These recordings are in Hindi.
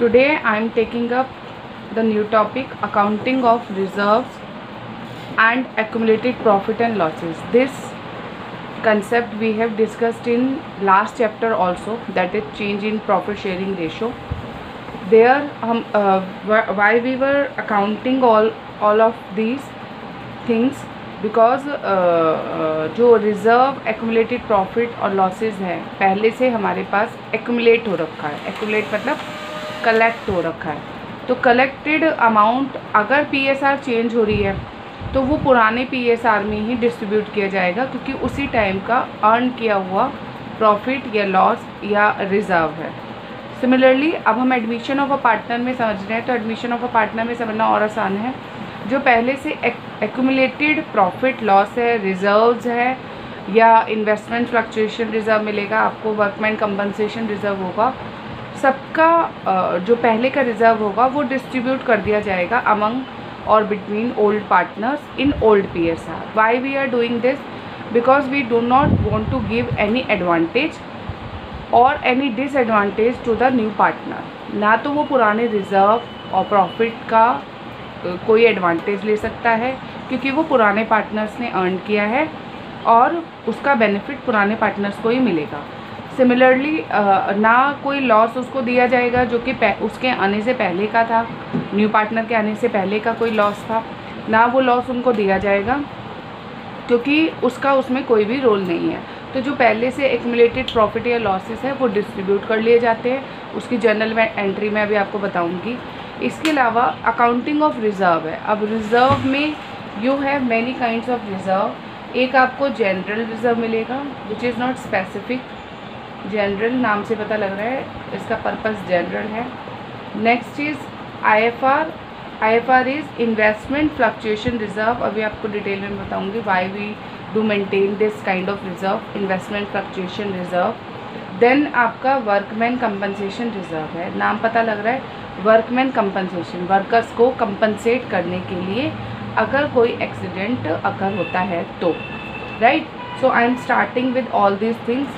Today I am taking up the new topic, accounting of reserves and accumulated profit and losses. This concept we have discussed in last chapter also, that is change in profit sharing ratio. There why we were accounting all of these things, because जो रिज़र्व एक्यूमुलेटेड प्रॉफिट और लॉसेस हैं पहले से हमारे पास एक्यूमुलेट हो रखा है. एक्यूमुलेट मतलब कलेक्ट हो रखा है. तो कलेक्टेड अमाउंट अगर पीएसआर चेंज हो रही है तो वो पुराने पीएसआर में ही डिस्ट्रीब्यूट किया जाएगा, क्योंकि उसी टाइम का अर्न किया हुआ प्रॉफिट या लॉस या रिज़र्व है. सिमिलरली अब हम एडमिशन ऑफ अ पार्टनर में समझ रहे हैं, तो एडमिशन ऑफ अ पार्टनर में समझना और आसान है. जो पहले से एक्यूमुलेटेड प्रॉफिट लॉस है, रिजर्व्स है, या इन्वेस्टमेंट फ्लक्चुएशन रिज़र्व मिलेगा आपको, वर्कमैन कंपनसेशन रिज़र्व होगा, सबका जो पहले का रिज़र्व होगा वो डिस्ट्रीब्यूट कर दिया जाएगा अमंग और between old partners in old PSR. Why we are doing this? Because we do not want to give any advantage और any disadvantage to the new partner. ना तो वो पुराने रिज़र्व और प्रॉफिट का कोई एडवांटेज ले सकता है क्योंकि वो पुराने पार्टनर्स ने अर्न किया है और उसका बेनिफिट पुराने पार्टनर्स को ही मिलेगा. सिमिलरली ना कोई लॉस उसको दिया जाएगा जो कि उसके आने से पहले का था, न्यू पार्टनर के आने से पहले का कोई लॉस था, ना वो लॉस उनको दिया जाएगा क्योंकि उसका उसमें कोई भी रोल नहीं है. तो जो पहले से एक्यूमुलेटेड प्रॉफिट या लॉसेस है वो डिस्ट्रीब्यूट कर लिए जाते हैं. उसकी जर्नल एंट्री में अभी आपको बताऊंगी. इसके अलावा अकाउंटिंग ऑफ रिज़र्व है. अब रिज़र्व में you have many kinds of reserve. एक आपको जनरल रिज़र्व मिलेगा which is not specific. General नाम से पता लग रहा है इसका पर्पस जनरल है. Next is IFR. IFR is investment fluctuation reserve. अभी आपको डिटेल में बताऊंगी why we do maintain this kind of reserve, investment fluctuation reserve. Then आपका वर्कमैन कंपनसेशन रिज़र्व है. नाम पता लग रहा है, वर्कमैन कंपनसेशन, वर्कर्स को कंपनसेट करने के लिए अगर कोई एक्सीडेंट अगर होता है तो, right. So I am starting with all these things.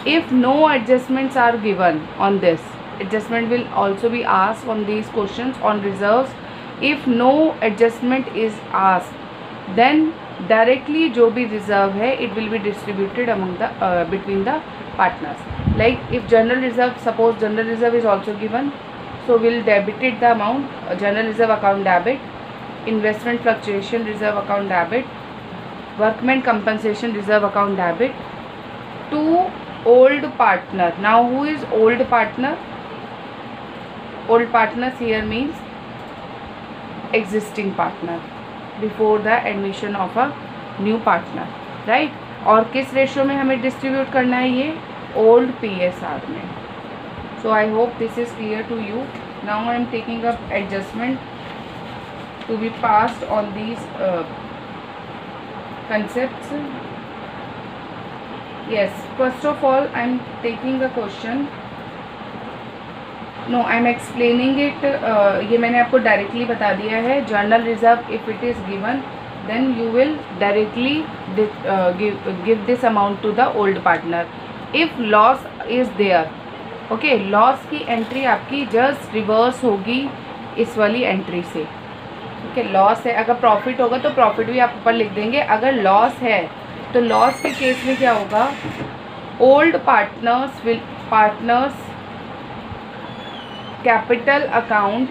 If no adjustments are given on this, adjustment will also be asked on these questions on reserves. If no adjustment is asked then directly जो भी रिजर्व है it will be distributed among the between the partners. Like if general reserve, suppose general reserve is also given, so we'll debit it the amount, general reserve account debit, investment fluctuation reserve account debit, workman compensation reserve account debit to old partner. Now who is old partner? Old partners here means existing partner before the admission of a new partner, right? और किस रेशो में हमें डिस्ट्रीब्यूट करना है ये? ओल्ड पीएसआर में. So I hope this is clear to you. Now I am taking up adjustment to be passed on these concepts. Yes, first of all I am taking a question. No, I am explaining it. ये मैंने आपको डायरेक्टली बता दिया है. General reserve if it is given then you will directly give this amount to the old partner. If loss is there, okay, loss की एंट्री आपकी जस्ट रिवर्स होगी इस वाली एंट्री से. ओके, लॉस है. अगर प्रॉफिट होगा तो प्रॉफिट भी आप ऊपर लिख देंगे. अगर लॉस है तो लॉस के केस में क्या होगा? Old partners capital account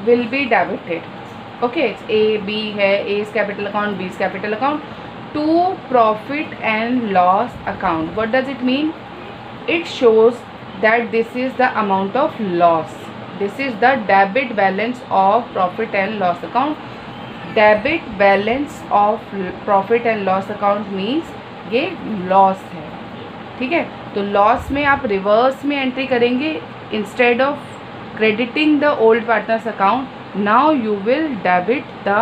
will be debited. Okay, A B है, A is capital account, B is capital account, to profit and loss account. What does it mean? It shows that this is the amount of loss. This is the debit balance of profit and loss account. Debit balance of profit and loss account means ये लॉस है. ठीक है, तो लॉस में आप रिवर्स में एंट्री करेंगे. Instead of crediting the old partners account, now you will debit the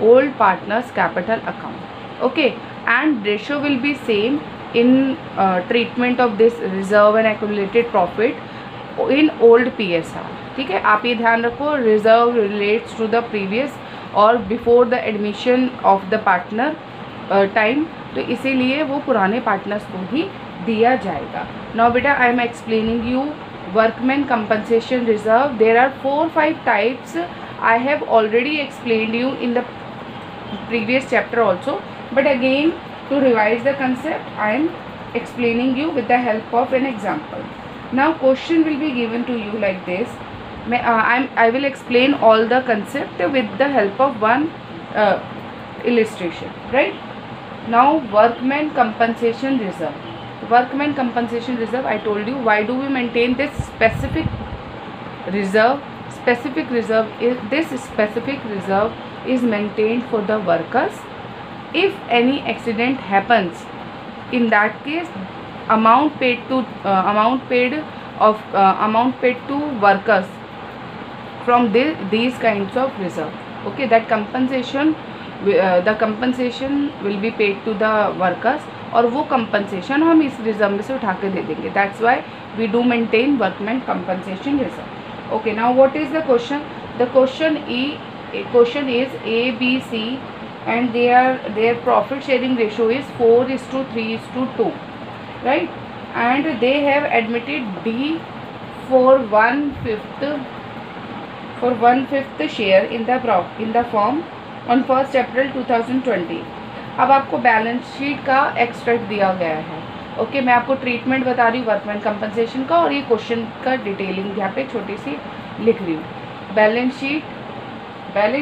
old partners capital account. Okay, and ratio will be same in treatment of this reserve and accumulated profit in old PSR. ठीक है, आप ये ध्यान रखो, reserve relates to the previous और before the admission of the partner time, तो इसीलिए वो पुराने पार्टनर्स को ही दिया जाएगा. Now बेटा, I am explaining you workman compensation reserve. There are 4-5 types. I have already explained you in the previous chapter also, but again to revise the concept I am explaining you with the help of an example. Now question will be given to you like this. I will explain all the concept with the help of one illustration, right? Now workman compensation reserve. Workman compensation reserve, I told you why do we maintain this specific reserve. This specific reserve is maintained for the workers. If any accident happens, in that case amount paid to workers from these kinds of reserve. Okay, that compensation the compensation will be paid to the workers, और वो compensation हम इस reserve में से उठा के दे देंगे. That's why we do maintain workman compensation reserve. Okay, now what is the question? The question is A, B, C, and their profit sharing ratio is 4:3:2, right? And they have admitted D for 1/5 share in the firm on 1st April 2020. अब आपको बैलेंस शीट का एक्सट्रैक्ट दिया गया है. ओके, मैं आपको ट्रीटमेंट बता रही हूँ वर्कमैन कंपनसेशन का, और ये क्वेश्चन का डिटेलिंग यहाँ पे छोटी सी लिख रही हूँ. बैलेंस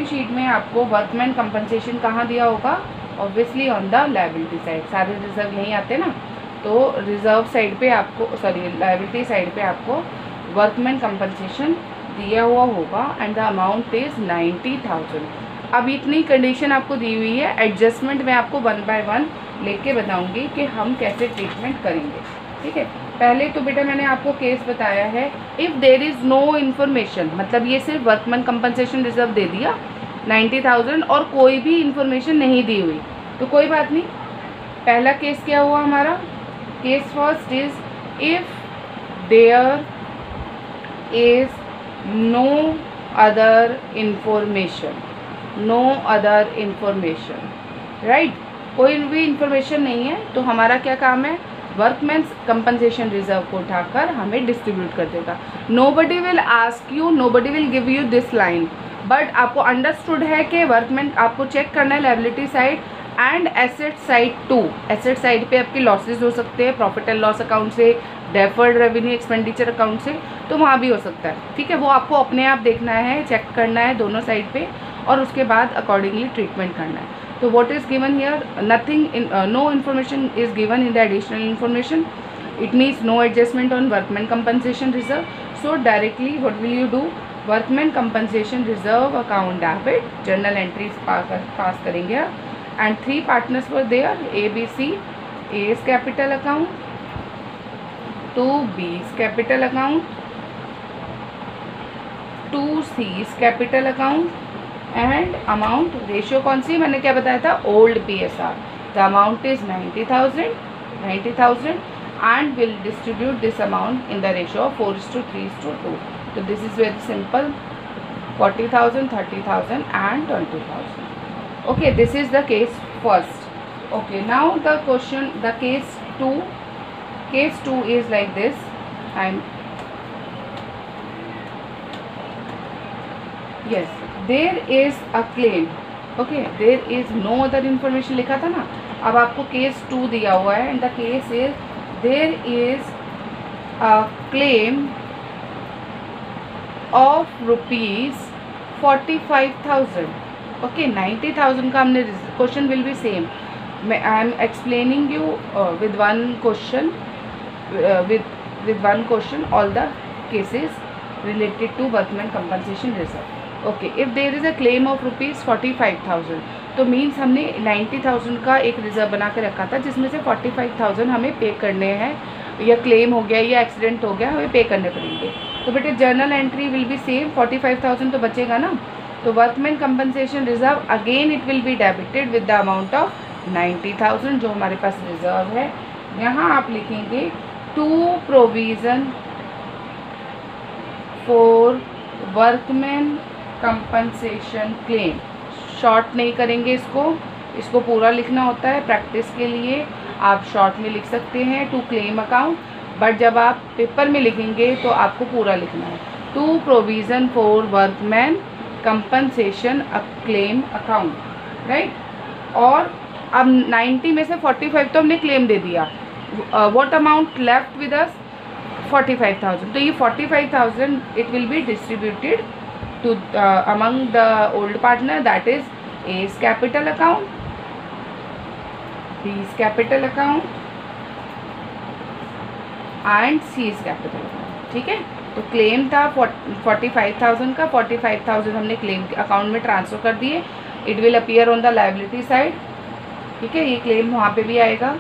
शीट में आपको वर्कमैन कंपनसेशन कहाँ दिया होगा? Obviously on the liability side. सारे रिजर्व नहीं आते ना, तो रिजर्व साइड पे आपको लायबिलिटी साइड पे आपको वर्कमैन कंपनसेशन दिया हुआ होगा एंड द अमाउंट इज़ 90,000. अब इतनी कंडीशन आपको दी हुई है. एडजस्टमेंट मैं आपको 1 बाय 1 लेके बताऊंगी कि हम कैसे ट्रीटमेंट करेंगे. ठीक है, पहले तो बेटा मैंने आपको केस बताया है. If there is no information, मतलब ये सिर्फ वर्कमैन कंपनसेशन रिजर्व दे दिया 90,000 और कोई भी इन्फॉर्मेशन नहीं दी हुई, तो कोई बात नहीं. पहला केस क्या हुआ हमारा? Case first is if there is no other information, right? कोई भी इंफॉर्मेशन नहीं है, तो हमारा क्या काम है? वर्कमैन्स कंपनसेशन रिजर्व को उठाकर हमें डिस्ट्रीब्यूट कर देगा. Nobody will ask you, nobody will give you this line, but आपको अंडरस्टूड है कि वर्कमैन आपको चेक करना है liability side and asset side too. Asset side पे आपके लॉसेज हो सकते हैं प्रॉफिट एंड लॉस अकाउंट से, डेफर्ड रेवेन्यू एक्सपेंडिचर अकाउंट से, तो वहाँ भी हो सकता है. ठीक है, वो आपको अपने आप देखना है, चेक करना है दोनों साइड पे, और उसके बाद अकॉर्डिंगली ट्रीटमेंट करना है. तो what is given here? Nothing, no information is given in the additional information. It means no adjustment on workman compensation reserve. So directly what will you do? Workman compensation reserve account debit, journal entries pass करेंगे. And 3 partners were there, A, B, C. A is capital account, 2 B is capital account, 2 C is capital account, and amount ratio कौन सी? मैंने क्या बताया था? Old PSR. The amount is 90,000 and will distribute this amount in the ratio of 4:3:2. तो this is very simple. 40,000, 30,000 and 20,000. Okay, this is the case first. Okay, now the question, the case 2. Case 2 is like this. I am yes, there is a claim. Okay, there is no other information लिखा था ना. अब आपको केस 2 दिया हुआ है and the case is there is a claim of ₹45,000. Okay, 90,000 का हमने question will be same. I am explaining you with one question all the cases related to workman compensation reserve. Okay, if there is a claim of ₹45,000, तो मीन्स हमने 90,000 का एक रिजर्व बना के रखा था जिसमें से 45,000 हमें पे करने हैं, या क्लेम हो गया या एक्सीडेंट हो गया हमें पे करने पड़ेंगे. तो बेटे journal entry will be same. 45,000 तो बचेगा ना. तो workman compensation reserve again it will be debited with the amount of 90,000 जो हमारे पास रिजर्व है. यहाँ आप लिखेंगे to provision for workman compensation claim. Short नहीं करेंगे इसको पूरा लिखना होता है. प्रैक्टिस के लिए आप शॉर्ट में लिख सकते हैं. टू क्लेम अकाउंट बट जब आप पेपर में लिखेंगे तो आपको पूरा लिखना है। To provision for workman compensation claim account, right. और अब 90 में से 45 तो हमने क्लेम दे दिया। What amount left with us? 45,000। तो ये 45,000 it will be distributed to among the old partner, that is A's capital account, B's capital account and C's capital account। ठीक है, तो क्लेम था 45,000 का, 45,000 हमने क्लेम अकाउंट में ट्रांसफ़र कर दिए। It will appear on the liability side. ठीक है, ये क्लेम वहाँ पे भी आएगा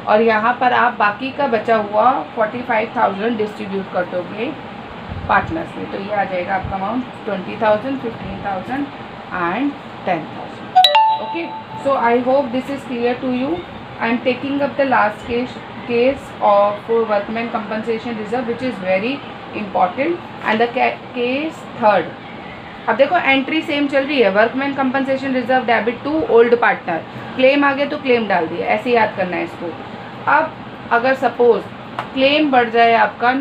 और यहाँ पर आप बाकी का बचा हुआ 45,000 डिस्ट्रीब्यूट कर दोगे पार्टनर्स में। तो ये आ जाएगा आपका amount 20,000, 15,000 and 10,000। Okay, so I hope this is clear to you. I am taking up the last case of workman compensation reserve which is very important and the case third. अब देखो एंट्री सेम चल रही है, workman compensation reserve debit to old partner. Claim आ गया तो क्लेम डाल दिया, ऐसे याद करना है इसको। अब अगर सपोज क्लेम बढ़ जाए आपका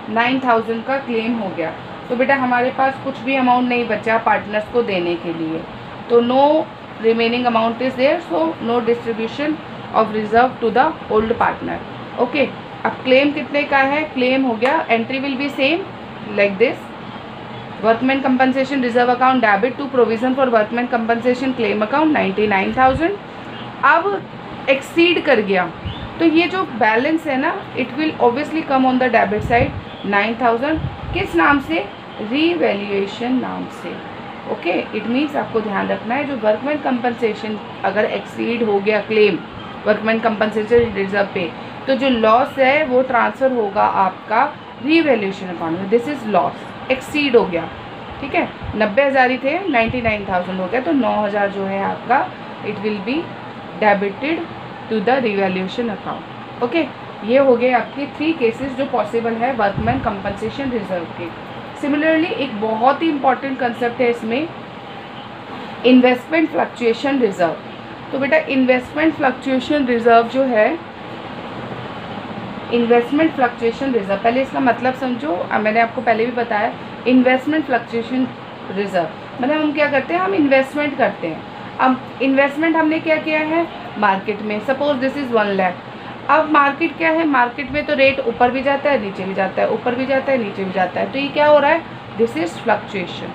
9,000 का क्लेम हो गया, तो बेटा हमारे पास कुछ भी अमाउंट नहीं बचा पार्टनर्स को देने के लिए, तो no remaining amount is there, so no distribution of reserve to the old partner. Okay, अब क्लेम कितने का है? क्लेम हो गया, entry will be same like this, workman compensation reserve account debit to provision for workman compensation claim account 99,000। अब एक्सीड कर गया तो ये जो बैलेंस है ना, it will obviously come on the debit side 9,000। किस नाम से? रीवैल्यूएशन नाम से। ओके, इट मीन्स आपको ध्यान रखना है जो वर्कमैन कंपनसेशन अगर एक्सीड हो गया क्लेम वर्कमैन कंपनसेशन रिजर्व पे, तो जो लॉस है वो ट्रांसफ़र होगा आपका रीवैल्यूएशन अकाउंट में। दिस इज़ लॉस, एक्सीड हो गया। ठीक है, 90,000 ही थे, 99,000 हो गया, तो 9,000 जो है आपका it will be debited to the revaluation account. Okay, ये हो गए आपके 3 केसेस जो पॉसिबल है वर्कमैन कंपनसेशन रिजर्व के। सिमिलरली एक बहुत ही इंपॉर्टेंट कंसेप्ट है इसमें, इन्वेस्टमेंट फ्लक्चुएशन रिजर्व। तो बेटा इन्वेस्टमेंट फ्लक्चुएशन रिजर्व जो है, इन्वेस्टमेंट फ्लक्चुएशन रिजर्व, पहले इसका मतलब समझो। मैंने आपको पहले भी बताया, इन्वेस्टमेंट फ्लक्चुएशन रिजर्व मतलब हम क्या करते हैं, हम इन्वेस्टमेंट करते हैं। अब इन्वेस्टमेंट हमने क्या किया है मार्केट में, सपोज दिस इज़ 1 लाख। अब मार्केट क्या है, मार्केट में तो रेट ऊपर भी जाता है नीचे भी जाता है, ऊपर भी जाता है नीचे भी जाता है, तो ये क्या हो रहा है, दिस इज़ फ्लक्चुएशन।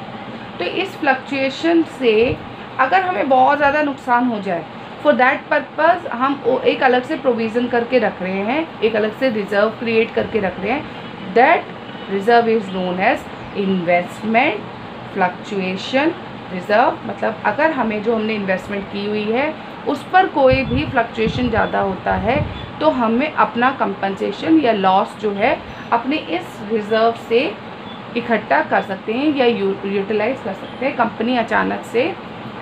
तो इस फ्लक्चुएशन से अगर हमें बहुत ज़्यादा नुकसान हो जाए, फॉर दैट पर्पज़ हम एक अलग से प्रोविज़न करके रख रहे हैं, एक अलग से रिज़र्व क्रिएट करके रख रहे हैं। That reserve is known as investment fluctuation reserve. मतलब अगर हमें जो हमने इन्वेस्टमेंट की हुई है उस पर कोई भी फ्लक्चुएशन ज़्यादा होता है, तो हमें अपना कंपनसेशन या लॉस जो है अपने इस रिज़र्व से इकट्ठा कर सकते हैं या यूटिलाइज कर सकते हैं। कंपनी अचानक से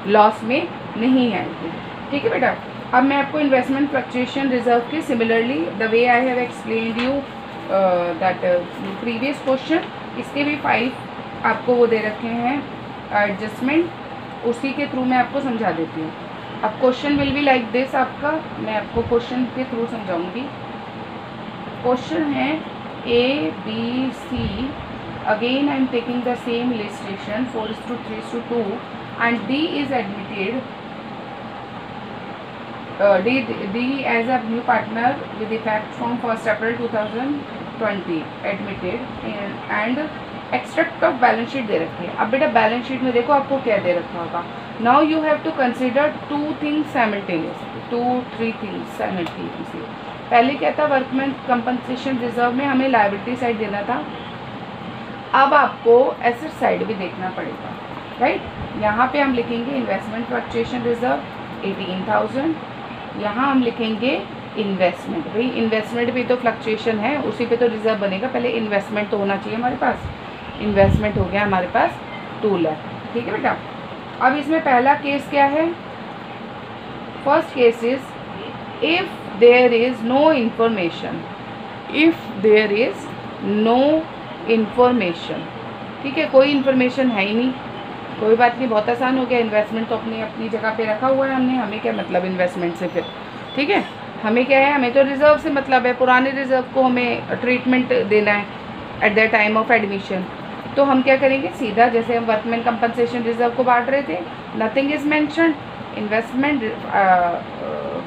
लॉस में नहीं आएगी। ठीक है बेटा, अब मैं आपको इन्वेस्टमेंट फ्लक्चुएशन रिजर्व के similarly the way I have explained you that previous question, इसके भी 5 आपको वो दे रखे हैं एडजस्टमेंट, उसी के थ्रू मैं आपको समझा देती हूँ। अब question will be like this, आपका मैं आपको क्वेश्चन के थ्रू समझाऊंगी। क्वेश्चन है ABC, again I am taking the same illustration 4:3:2 and D is admitted, D as a new partner with effect from 1st April 2020 admitted and extract of balance sheet दे रखी है। अब बेटा बैलेंस शीट में देखो आपको क्या दे रखा होगा, now you have to consider 2 things simultaneously, 2-3 things simultaneously. पहले क्या था, वर्कमैन कंपनसेशन रिजर्व में हमें लायबिलिटी साइड देना था, अब आपको एसेट साइड भी देखना पड़ेगा, राइट। यहाँ पे हम लिखेंगे इन्वेस्टमेंट फ्लक्चुएशन रिजर्व 18,000, यहाँ हम लिखेंगे इन्वेस्टमेंट, भाई इन्वेस्टमेंट भी तो फ्लक्चुएशन है, उसी पे तो रिजर्व बनेगा, पहले इन्वेस्टमेंट तो होना चाहिए हमारे पास। इन्वेस्टमेंट हो गया हमारे पास 2 लाख। ठीक है बेटा, अब इसमें पहला केस क्या है, first case is if there is no information, if there is no information. ठीक है, कोई इन्फॉर्मेशन है ही नहीं, कोई बात नहीं, बहुत आसान हो गया, इन्वेस्टमेंट तो अपनी अपनी जगह पे रखा हुआ है हमने, हमें क्या मतलब इन्वेस्टमेंट से फिर। ठीक है, हमें क्या है, हमें तो रिज़र्व से मतलब है, पुराने रिज़र्व को हमें ट्रीटमेंट देना है at the time of admission. तो हम क्या करेंगे, सीधा जैसे हम वर्कमैन कंपनसेशन रिजर्व को बांट रहे थे, nothing is mention, investment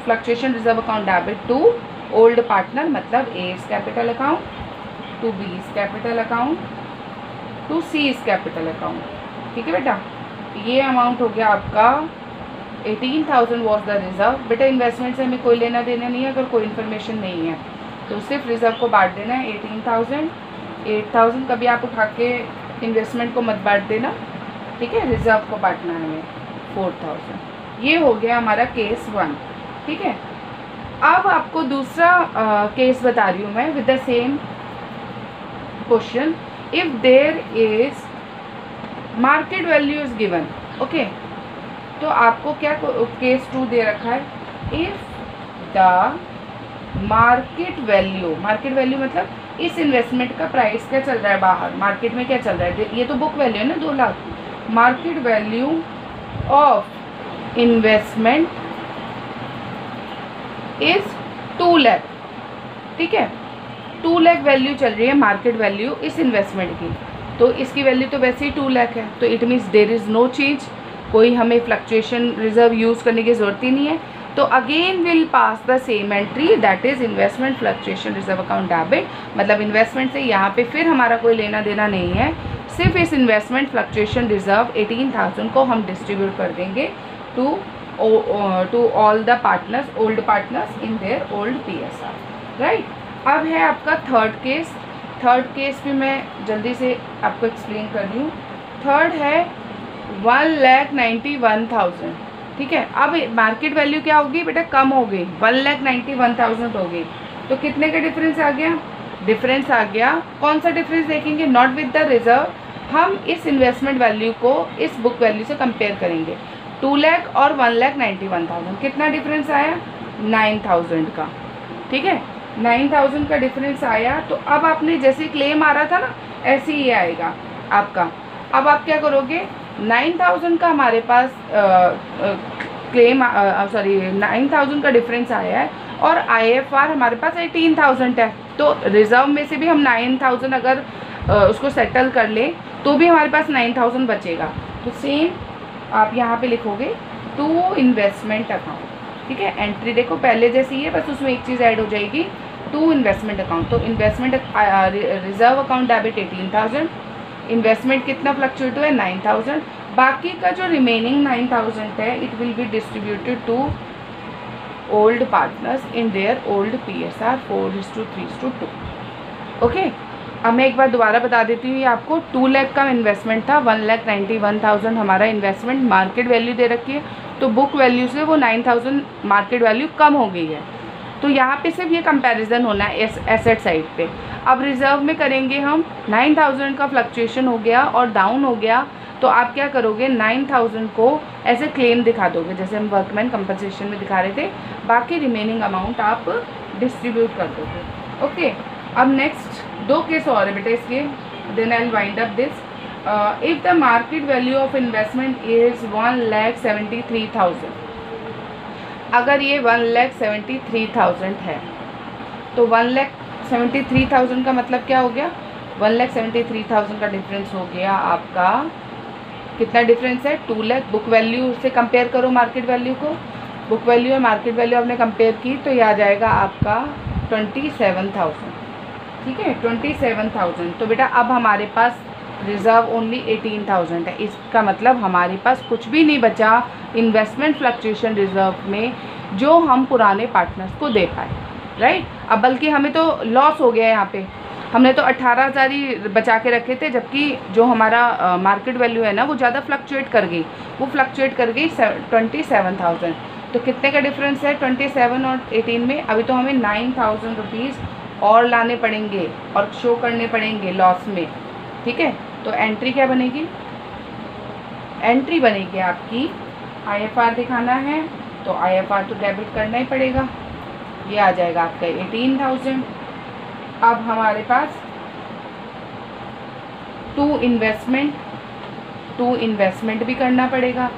fluctuation reserve account debit to old partner, मतलब A is capital account to B is capital account to C is capital account. ठीक है बेटा, ये अमाउंट हो गया आपका 18,000 वॉज द रिजर्व। बेटा इन्वेस्टमेंट से हमें कोई लेना देना नहीं है, अगर कोई इन्फॉर्मेशन नहीं है तो सिर्फ रिजर्व को बांट देना है 18,000। 8,000 कभी आप उठा के इन्वेस्टमेंट को मत बांट देना, ठीक है, रिजर्व को बांटना है हमें 4,000। ये हो गया हमारा केस 1। ठीक है, अब आपको दूसरा केस बता रही हूँ मैं with the same question. If there is market value is given, okay, तो आपको क्या केस 2 दे रखा है, इफ द मार्केट वैल्यू मतलब इस इन्वेस्टमेंट का प्राइस क्या चल रहा है बाहर मार्केट में, क्या चल रहा है, ये तो बुक वैल्यू है ना 2 lakh. Market value of investment is 2 lakh. ठीक है, 2 लाख वैल्यू चल रही है मार्केट वैल्यू इस इन्वेस्टमेंट की, तो इसकी वैल्यू तो वैसे ही 2 लाख है, तो it means there is no change, कोई हमें फ्लक्चुएशन रिजर्व यूज़ करने की ज़रूरत ही नहीं है। तो again will pass the same entry, that is investment fluctuation reserve account debit, मतलब इन्वेस्टमेंट से यहाँ पे फिर हमारा कोई लेना देना नहीं है, सिर्फ इस इन्वेस्टमेंट फ्लक्चुएशन रिजर्व 18,000 को हम डिस्ट्रीब्यूट कर देंगे to all the partners, old partners in their old PSR, right. अब है आपका थर्ड केस भी मैं जल्दी से आपको एक्सप्लेन कर रही हूँ। थर्ड है 1,91,000। ठीक है, अब मार्केट वैल्यू क्या होगी बेटा, कम हो गई, 1,91,000 हो गई, तो कितने का डिफरेंस आ गया, डिफरेंस आ गया, कौन सा डिफरेंस देखेंगे, नॉट विद द रिजर्व, हम इस इन्वेस्टमेंट वैल्यू को इस बुक वैल्यू से कंपेयर करेंगे। 2 लाख और 1,91,000 कितना डिफरेंस आया, 9,000 का। ठीक है, 9,000 का डिफरेंस आया, तो अब आपने जैसे क्लेम आ रहा था ना, ऐसे ही आएगा आपका। अब आप क्या करोगे, 9,000 का हमारे पास क्लेम 9,000 का डिफरेंस आया है और IFR हमारे पास 18,000 है, तो रिजर्व में से भी हम 9,000 अगर उसको सेटल कर लें तो भी हमारे पास 9,000 बचेगा। तो सेम आप यहाँ पे लिखोगे टू इन्वेस्टमेंट अकाउंट। ठीक है, एंट्री देखो पहले जैसी है, बस उसमें एक चीज़ ऐड हो जाएगी, टू इन्वेस्टमेंट अकाउंट। तो investment reserve account debit 18,000, investment कितना फ्लक्चुएट हुआ है 9,000, बाकी का जो रिमेनिंग 9,000 है it will be distributed to old partners in their old PSR 4:3:2। Okay, अब मैं एक बार दोबारा बता देती हूँ, ये आपको 2 लाख का इन्वेस्टमेंट था, 1,91,000 हमारा इन्वेस्टमेंट, मार्केट वैल्यू दे रखी है, तो बुक वैल्यू से वो 9,000 मार्केट वैल्यू कम हो गई है, तो यहाँ पे सिर्फ ये कंपैरिजन होना है एसेट साइड पे। अब रिजर्व में करेंगे हम, 9,000 का फ्लक्चुएशन हो गया और डाउन हो गया, तो आप क्या करोगे, 9,000 को ऐसे क्लेम दिखा दोगे जैसे हम वर्कमैन कंपनसेशन में दिखा रहे थे, बाकी रिमेनिंग अमाउंट आप डिस्ट्रीब्यूट कर दोगे। ओके, अब नेक्स्ट 2 केस और है बेटा इसके, then I will wind up this. If the market value of investment is 1,73,000, अगर ये 1,73,000 है तो 1,73,000 का मतलब क्या हो गया, 1,73,000 का डिफरेंस हो गया आपका, कितना डिफरेंस है, 2 लाख। बुक वैल्यू से कंपेयर करो मार्केट वैल्यू को, बुक वैल्यू और मार्केट वैल्यू आपने कंपेयर की तो ये आ जाएगा आपका 27,000। ठीक है, 27,000। तो बेटा अब हमारे पास रिज़र्व ओनली 18,000 है, इसका मतलब हमारे पास कुछ भी नहीं बचा इन्वेस्टमेंट फ्लक्चुएशन रिजर्व में जो हम पुराने पार्टनर्स को दे पाए, राइट। अब बल्कि हमें तो लॉस हो गया, यहाँ पे हमने तो 18,000 ही बचा के रखे थे, जबकि जो हमारा मार्केट वैल्यू है ना वो ज़्यादा फ्लक्चुएट कर गई, वो फ्लक्चुएट कर गई 27,000। तो कितने का डिफरेंस है 27 और 18 में, अभी तो हमें 9,000 रुपीज़ और लाने पड़ेंगे और शो करने पड़ेंगे लॉस में। ठीक है, तो एंट्री क्या बनेगी, एंट्री बनेगी आपकी IFR दिखाना है, तो IFR तो डेबिट करना ही पड़ेगा, ये आ जाएगा आपका 18,000। अब हमारे पास टू इन्वेस्टमेंट भी करना पड़ेगा,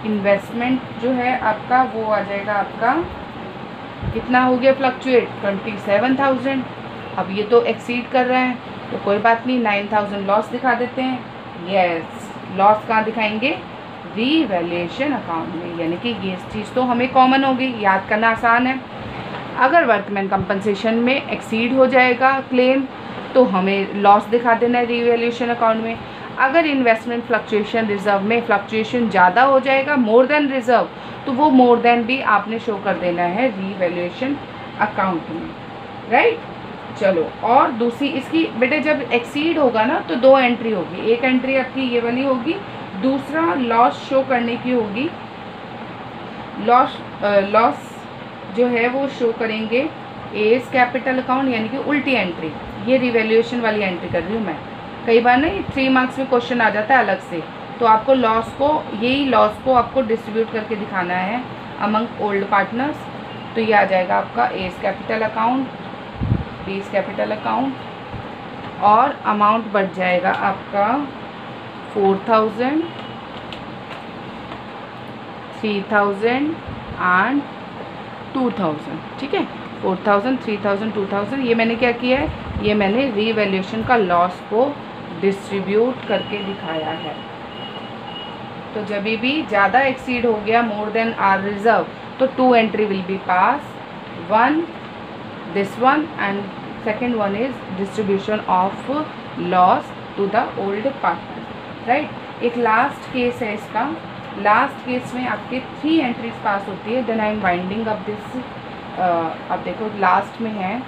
इन्वेस्टमेंट जो है आपका वो आ जाएगा आपका कितना हो गया फ्लक्चुएट, 27,000। अब ये तो एक्सीड कर रहा है तो कोई बात नहीं, 9,000 लॉस दिखा देते हैं। यस, लॉस कहाँ दिखाएंगे, रीवैल्यूएशन अकाउंट में, यानी कि ये चीज़ तो हमें कॉमन हो गई, याद करना आसान है। अगर वर्कमैन कंपनसेशन में एक्सीड हो जाएगा क्लेम तो हमें लॉस दिखा देना है रीवैल्यूएशन अकाउंट में। अगर इन्वेस्टमेंट फ्लक्चुएशन रिजर्व में फ्लक्चुएशन ज़्यादा हो जाएगा मोर देन रिजर्व, तो वो मोर देन भी आपने शो कर देना है रीवैल्यूएशन अकाउंट में, राइट। चलो, और दूसरी इसकी बेटे जब एक्सीड होगा ना तो 2 एंट्री होगी, एक एंट्री आपकी ये वाली होगी, दूसरा लॉस शो करने की होगी। लॉस जो है वो शो करेंगे एज कैपिटल अकाउंट, यानी कि उल्टी एंट्री। ये रिवैल्यूएशन वाली एंट्री कर रही हूँ मैं। कई बार ना 3 मार्क्स में क्वेश्चन आ जाता है अलग से, तो आपको लॉस को, यही लॉस को आपको डिस्ट्रीब्यूट करके दिखाना है अमंग ओल्ड पार्टनर्स। तो ये आ जाएगा आपका A's capital account, B's capital account, और अमाउंट बढ़ जाएगा आपका 4,000, 3,000 एंड 2,000। ठीक है, 4,000, 3,000, 2,000। ये मैंने क्या किया है, ये मैंने रीवैल्यूएशन का लॉस को डिस्ट्रीब्यूट करके दिखाया है। तो जब भी ज़्यादा एक्सीड हो गया मोर देन आर रिजर्व, तो 2 entry will B pass, 1 this one and second one is distribution of loss to the old partner, right। एक लास्ट केस है इसका, लास्ट केस में आपके 3 एंट्रीज पास होती है, then I am winding up this. अब देखो लास्ट में है,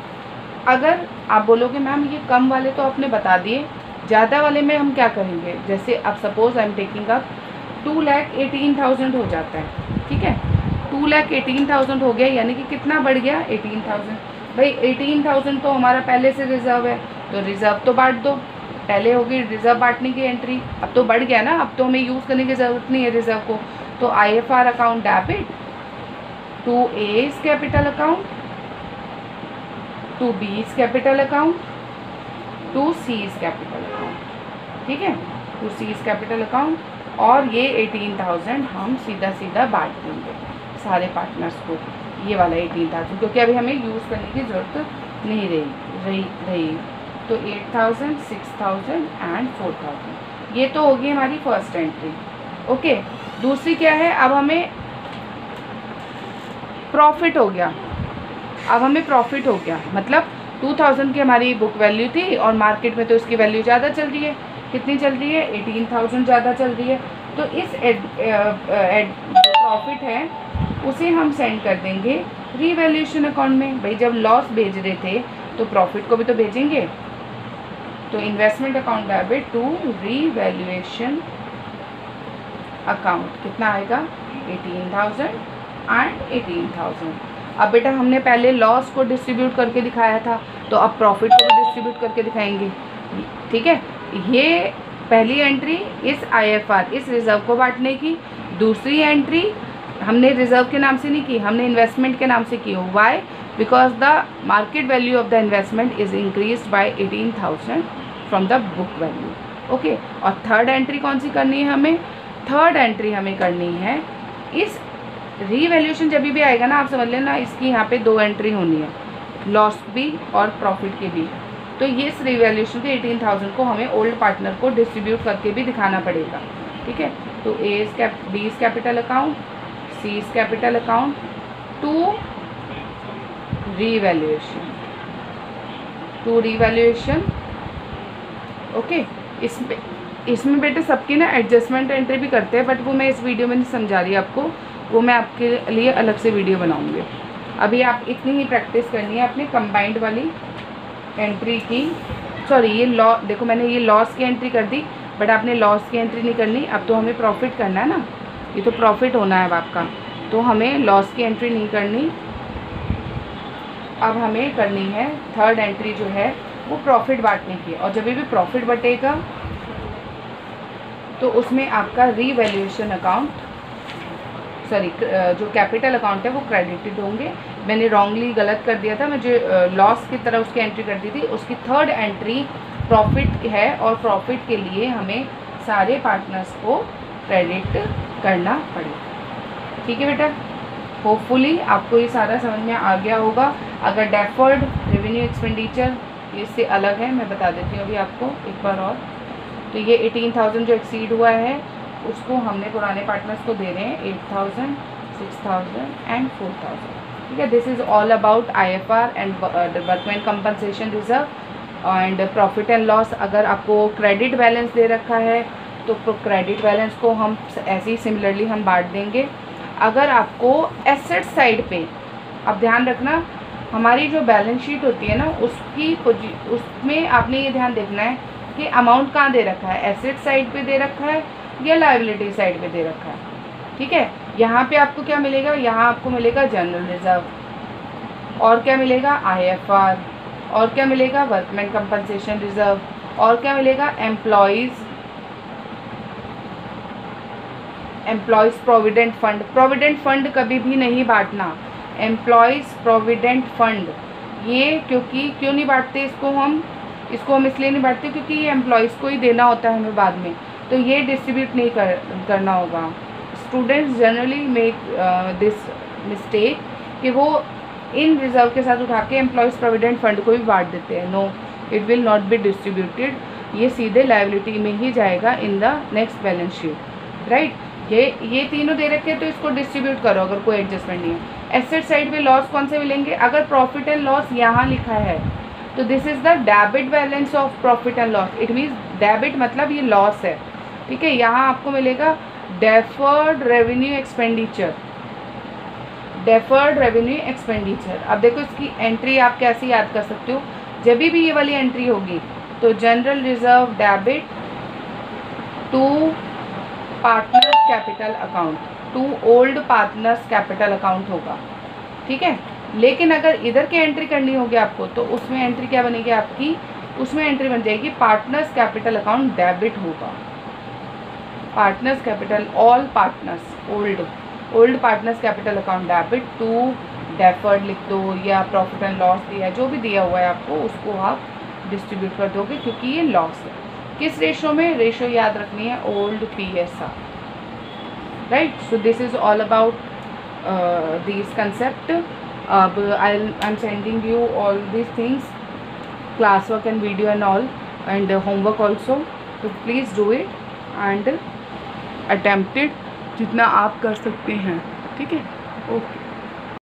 अगर आप बोलोगे मैम ये कम वाले तो आपने बता दिए, ज़्यादा वाले में हम क्या करेंगे, जैसे अब suppose I am taking up 2,18,000 हो जाता है, ठीक है, 2,18,000 हो गया, यानी कि कितना बढ़ गया, 18,000। भाई 18,000 तो हमारा पहले से रिजर्व है, तो रिजर्व तो बांट दो, पहले होगी रिजर्व बांटने की एंट्री, अब तो बढ़ गया ना, अब तो हमें यूज़ करने की ज़रूरत नहीं है रिजर्व को। तो IFR account debit to A's capital account, to B's capital account, to C's capital account, ठीक है, टू सीज कैपिटल अकाउंट, और ये 18,000 हम सीधा सीधा बांट देंगे सारे पार्टनर्स को, ये वाला 18,000, क्योंकि अभी हमें यूज़ करने की ज़रूरत नहीं रही। तो 8,000, 6,000 एंड 4,000, ये तो होगी हमारी फर्स्ट एंट्री। ओके, दूसरी क्या है, अब हमें प्रॉफिट हो गया, अब हमें प्रॉफिट हो गया, मतलब 2,000 की हमारी बुक वैल्यू थी और मार्केट में तो इसकी वैल्यू ज़्यादा चल रही है, कितनी चल रही है, 18,000 ज़्यादा चल रही है। तो इस प्रॉफिट है उसे हम सेंड कर देंगे रीवैल्यूएशन अकाउंट में। भाई जब लॉस भेज रहे थे तो प्रॉफिट को भी तो भेजेंगे, तो investment account debit to revaluation account, कितना आएगा, 18,000 एंड 18,000। अब बेटा हमने पहले लॉस को डिस्ट्रीब्यूट करके दिखाया था, तो अब प्रॉफिट को भी डिस्ट्रीब्यूट करके दिखाएंगे, ठीक है। ये पहली एंट्री इस IFR, इस रिजर्व को बांटने की, दूसरी एंट्री हमने रिजर्व के नाम से नहीं की, हमने इन्वेस्टमेंट के नाम से की। Why, because the market value of the investment is increased by 18,000 from the book value. Okay, और थर्ड एंट्री कौन सी करनी है हमें, थर्ड एंट्री हमें करनी है इस रीवैल्यूएशन जब भी आएगा ना, आप समझ लेना इसकी यहाँ पे 2 एंट्री होनी है, लॉस भी और प्रॉफिट के भी। तो ये इस रीवैल्यूएशन के 18,000 को हमें ओल्ड पार्टनर को डिस्ट्रीब्यूट करके भी दिखाना पड़ेगा, ठीक है। तो B's capital account, C's capital account to revaluation, okay. इसमें बेटे सबकी ना एडजस्टमेंट एंट्री भी करते हैं, बट वो मैं इस वीडियो में नहीं समझा रही आपको, वो मैं आपके लिए अलग से वीडियो बनाऊंगी। अभी आप इतनी ही प्रैक्टिस करनी है अपने कंबाइंड वाली एंट्री की। सॉरी, ये देखो मैंने ये लॉस की एंट्री कर दी, बट आपने लॉस की एंट्री नहीं करनी, अब तो हमें प्रॉफिट करना है ना, ये तो प्रॉफिट होना है अब आपका, तो हमें लॉस की एंट्री नहीं करनी। अब हमें करनी है थर्ड एंट्री जो है वो प्रॉफिट बांटने की, और जब भी प्रॉफिट बटेगा तो उसमें आपका रीवैल्यूएशन अकाउंट, सॉरी जो कैपिटल अकाउंट है वो क्रेडिटेड होंगे। मैंने रॉन्गली गलत कर दिया था, मैं जो लॉस की तरह उसकी एंट्री कर दी थी, उसकी थर्ड एंट्री प्रॉफिट है, और प्रॉफिट के लिए हमें सारे पार्टनर्स को क्रेडिट करना पड़ेगा, ठीक है बेटा। होपफुली आपको ये सारा समझ में आ गया होगा। अगर डेफर्ड रेवेन्यू एक्सपेंडिचर इससे अलग है, मैं बता देती हूँ अभी आपको एक बार और। तो ये 18,000 जो एक्सीड हुआ है उसको हमने पुराने पार्टनर्स को दे रहे हैं 8,000, 6,000 एंड 4,000। ठीक है, this is all about IFR and workman compensation reserve and profit and loss. अगर आपको क्रेडिट बैलेंस दे रखा है तो क्रेडिट बैलेंस को हम ऐसे ही सिमिलरली हम बांट देंगे। अगर आपको एसेट साइड पे, आप ध्यान रखना हमारी जो बैलेंस शीट होती है ना उसमें आपने ये ध्यान देखना है कि अमाउंट कहाँ दे रखा है, एसेट साइड पे दे रखा है या लायबिलिटी साइड पे दे रखा है। ठीक है, यहाँ पे आपको क्या मिलेगा, यहाँ आपको मिलेगा जनरल रिजर्व, और क्या मिलेगा IFR, और क्या मिलेगा वर्कमैन कंपनसेशन रिजर्व, और क्या मिलेगा employees provident fund. Provident fund कभी भी नहीं बांटना, एम्प्लॉयज़ प्रोविडेंट फंड। ये क्यों नहीं बांटते इसको हम इसलिए नहीं बांटते क्योंकि ये एम्प्लॉयज़ को ही देना होता है हमें बाद में, तो ये डिस्ट्रीब्यूट नहीं करना होगा। Students generally make this mistake कि वो इन रिजर्व के साथ उठा के एम्प्लॉयज़ प्रोविडेंट फंड को भी बांट देते हैं। No, it will not be distributed, ये सीधे लायबिलिटी में ही जाएगा in the next balance sheet. Right, ये तीनों दे रखे तो इसको डिस्ट्रीब्यूट करो अगर कोई एडजस्टमेंट नहीं है। एसेट साइड पे लॉस कौन से मिलेंगे, अगर प्रॉफिट एंड लॉस यहाँ लिखा है तो this is the debit balance of profit and loss. It means debit मतलब ये लॉस है। ठीक है, यहाँ आपको मिलेगा deferred revenue expenditure, deferred revenue expenditure. अब देखो इसकी एंट्री आप कैसे याद कर सकते हो, जब भी ये वाली एंट्री होगी तो general reserve debit to partners capital account, to old partners capital account होगा। ठीक है, लेकिन अगर इधर की एंट्री करनी होगी आपको तो उसमें एंट्री क्या बनेगी आपकी, उसमें एंट्री बन जाएगी पार्टनर्स कैपिटल अकाउंट डेबिट होगा। Partners capital, all partners, old partners capital account debit to deferred लिख दो, या प्रॉफिट एंड लॉस दिया, जो भी दिया हुआ है आपको उसको आप डिस्ट्रीब्यूट कर दोगे क्योंकि ये लॉस है। किस रेशो में, रेशो याद रखनी है old PSR। Right, so this is all about this concept. अब I am sending you all this things, class work and video and all and homework also, तो please do it and attempt it जितना आप कर सकते हैं। ठीक है, ओके।